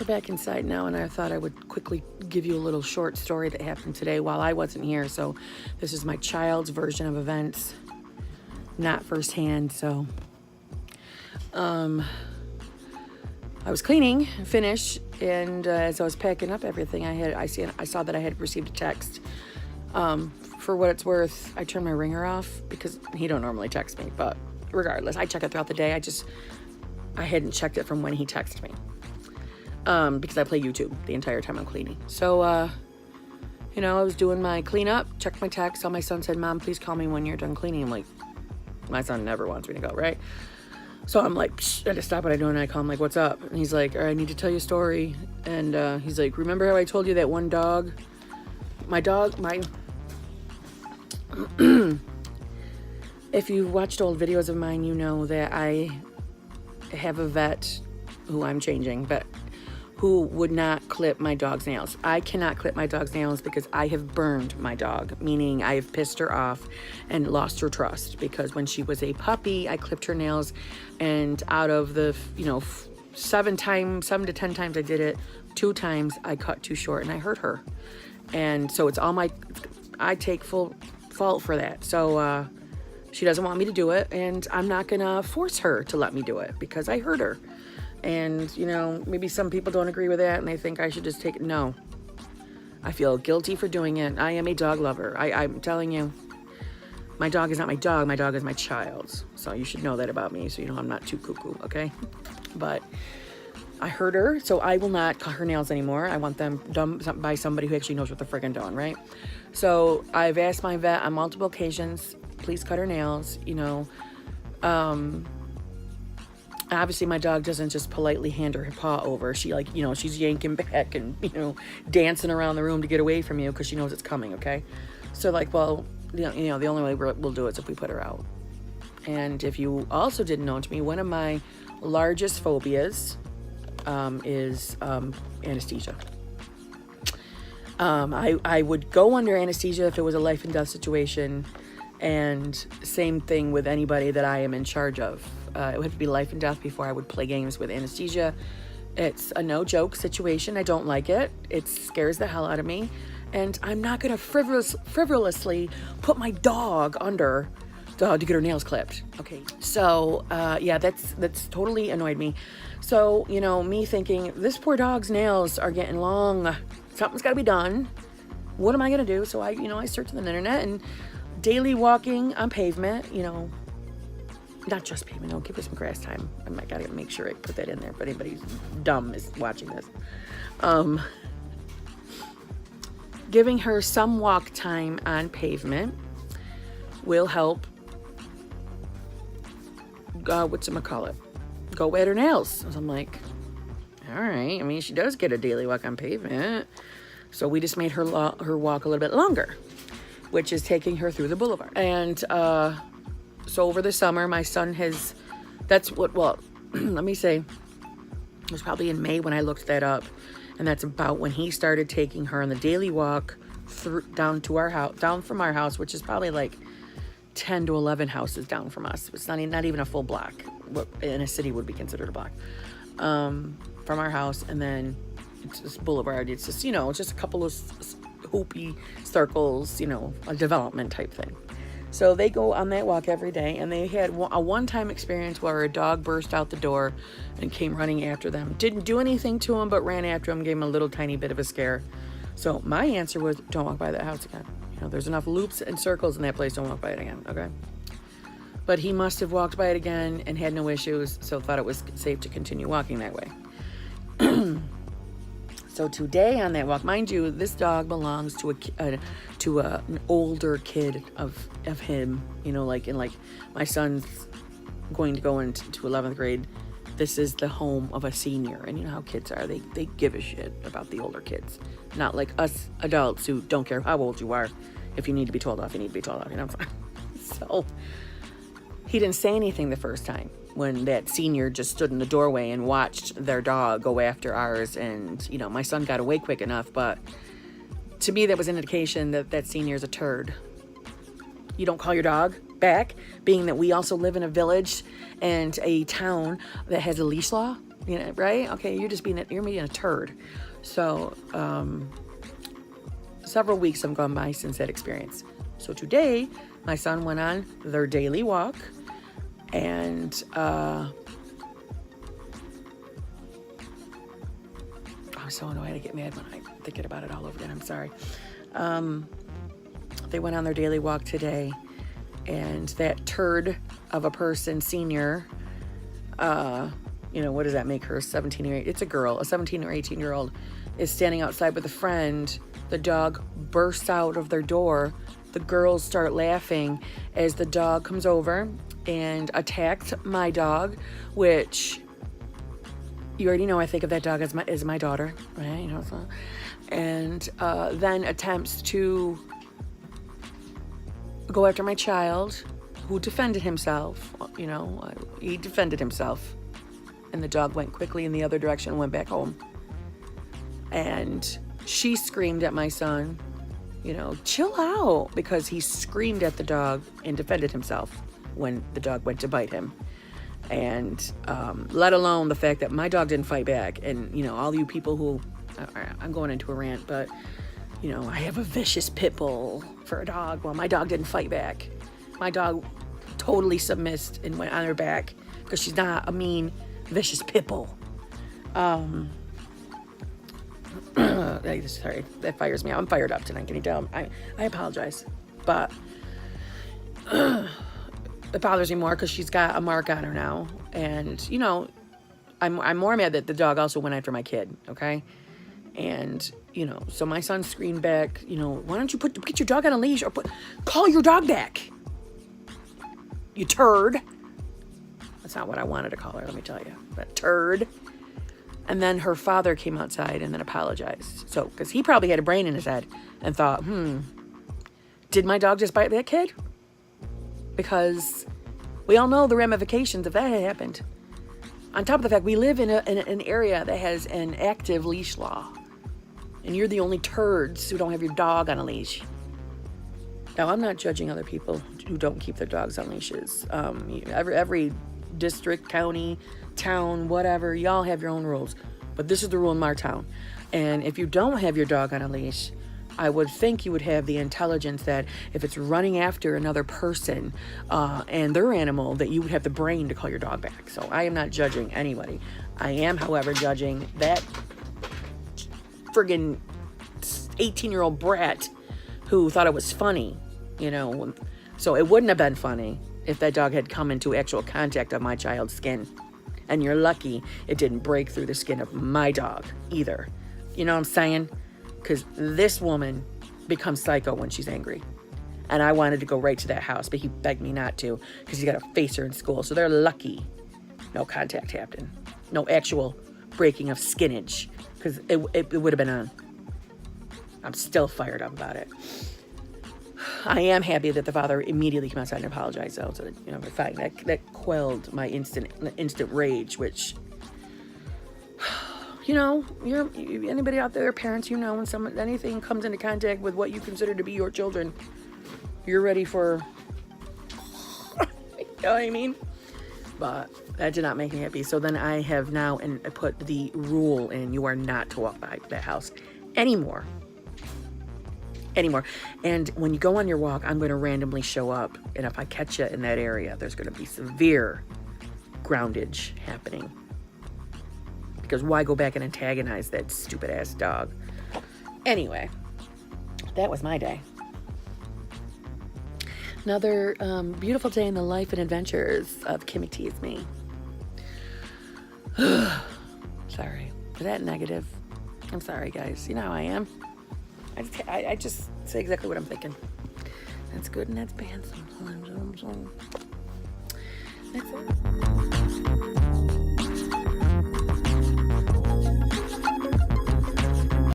We're back inside now, and I thought I would quickly give you a little short story that happened today while I wasn't here. So this is my child's version of events, not firsthand. So I was cleaning, finished, and as I was packing up everything, I saw that I had received a text. For what it's worth, I turned my ringer off because he don't normally text me, but regardless, I check it throughout the day. I hadn't checked it from when he texted me. Because I play YouTube the entire time I'm cleaning. So, I was doing my cleanup, checked my text, saw my son said, "Mom, please call me when you're done cleaning." I'm like, my son never wants me to go, right? So I'm like, I had to stop what I'm doing, and I call him like, "What's up?" And he's like, "I need to tell you a story." And he's like, "Remember how I told you that one dog? If you watched old videos of mine, you know that I have a vet who I'm changing, but who would not clip my dog's nails. I cannot clip my dog's nails because I have burned my dog, meaning I have pissed her off and lost her trust, because when she was a puppy, I clipped her nails, and out of the, 7 to 10 times I did it, 2 times I cut too short and I hurt her. And so I take full fault for that. So she doesn't want me to do it, and I'm not gonna force her to let me do it because I hurt her. And, maybe some people don't agree with that and they think I should just take it. No. I feel guilty for doing it. I am a dog lover. I'm telling you, my dog is not my dog. My dog is my child. So you should know that about me, so I'm not too cuckoo, okay? But I hurt her, so I will not cut her nails anymore. I want them done by somebody who actually knows what they're friggin' doing, right? So I've asked my vet on multiple occasions, please cut her nails, Obviously, my dog doesn't just politely hand her paw over. She she's yanking back and, dancing around the room to get away from you because she knows it's coming, okay? So the only way we'll do it is if we put her out. And if you also didn't know to me, one of my largest phobias is anesthesia. I would go under anesthesia if it was a life and death situation, and same thing with anybody that I am in charge of. It would have to be life and death before I would play games with anesthesia. It's a no-joke situation. I don't like it. It scares the hell out of me. And I'm not going to frivolously put my dog under to get her nails clipped. Okay, so, that's totally annoyed me. So, me thinking, this poor dog's nails are getting long. Something's got to be done. What am I going to do? So I searched on the internet, and daily walking on pavement, not just pavement, no, give her some grass time. I gotta make sure I put that in there if anybody's dumb is watching this. Giving her some walk time on pavement will help, go at her nails. So I'm like, all right. I mean, she does get a daily walk on pavement. So we just made her walk a little bit longer, which is taking her through the boulevard. And so over the summer, my son let me say, it was probably in May when I looked that up. And that's about when he started taking her on the daily walk down from our house, which is probably like 10 to 11 houses down from us. It's not even a full block. What in a city would be considered a block. From our house, and then it's this boulevard. It's just, just a couple of hoopy circles, a development type thing. So they go on that walk every day, and they had a one-time experience where a dog burst out the door and came running after them. Didn't do anything to him, but ran after him, gave him a little tiny bit of a scare. So my answer was, don't walk by that house again. There's enough loops and circles in that place. Don't walk by it again, okay? But he must have walked by it again and had no issues, so thought it was safe to continue walking that way. So today on that walk, mind you, this dog belongs to an older kid of him. My son's going to go into 11th grade. This is the home of a senior, and you know how kids are. They give a shit about the older kids, not like us adults who don't care how old you are. If you need to be told off, you need to be told off. So he didn't say anything the first time when that senior just stood in the doorway and watched their dog go after ours. And, my son got away quick enough, but to me, that was an indication that senior's a turd. You don't call your dog back, being that we also live in a village and a town that has a leash law. You know, right? Okay, you're being a turd. So, several weeks have gone by since that experience. So today, my son went on their daily walk, and I'm so annoyed. I get mad when I'm thinking about it all over again. I'm sorry. They went on their daily walk today, and that turd of a person, senior, you know, what does that make her? 17 or 8? It's a girl, a 17 or 18-year-old, is standing outside with a friend. The dog bursts out of their door. The girls start laughing as the dog comes over and attacks my dog, which you already know I think of that dog as my daughter, right? You know, so, and then attempts to go after my child, who defended himself. You know, he defended himself, and the dog went quickly in the other direction and went back home. And she screamed at my son, you know, chill out, because he screamed at the dog and defended himself when the dog went to bite him. And let alone the fact that my dog didn't fight back. And, you know, all you people who, I'm going into a rant, but, you know, I have a vicious pit bull for a dog. Well, my dog didn't fight back. My dog totally submissed and went on her back, because she's not a mean, vicious pit bull. Sorry, that fires me out. I'm fired up tonight. Can you tell? I apologize, but it bothers me more because she's got a mark on her now, and you know, I'm more mad that the dog also went after my kid. Okay, and you know, so my son screamed back, you know, why don't you get your dog on a leash, or call your dog back, you turd. That's not what I wanted to call her, let me tell you, but turd. And then her father came outside and then apologized. So, because he probably had a brain in his head and thought, did my dog just bite that kid? Because we all know the ramifications if that had happened. On top of the fact, we live in an area that has an active leash law. And you're the only turds who don't have your dog on a leash. Now, I'm not judging other people who don't keep their dogs on leashes. Every district, county, town, whatever, y'all have your own rules, but this is the rule in my town. And if you don't have your dog on a leash, I would think you would have the intelligence that if it's running after another person and their animal, that you would have the brain to call your dog back. So I am not judging anybody. I am, however, judging that friggin' 18-year-old brat who thought it was funny, you know. So it wouldn't have been funny if that dog had come into actual contact of my child's skin. And you're lucky it didn't break through the skin of my dog either. You know what I'm saying? Because this woman becomes psycho when she's angry. And I wanted to go right to that house, but he begged me not to because he's got to face her in school. So they're lucky no contact happened. No actual breaking of skinage, because it would have been on. I'm still fired up about it. I am happy that the father immediately came outside and apologized, though. So, you know, we're fine. That quelled my instant rage, which, you know, anybody out there, parents, you know, when anything comes into contact with what you consider to be your children, you're ready for, you know what I mean? But that did not make me happy. So then I have now put the rule in: you are not to walk by that house anymore. And when you go on your walk, I'm going to randomly show up, and if I catch you in that area, there's going to be severe groundage happening, because why go back and antagonize that stupid ass dog? Anyway, that was my day. Another beautiful day in the life and adventures of Kimmy Tease Me. Sorry, is that negative? I'm sorry, guys. You know how I am. I just say exactly what I'm thinking. That's good and that's bad sometimes. That's it.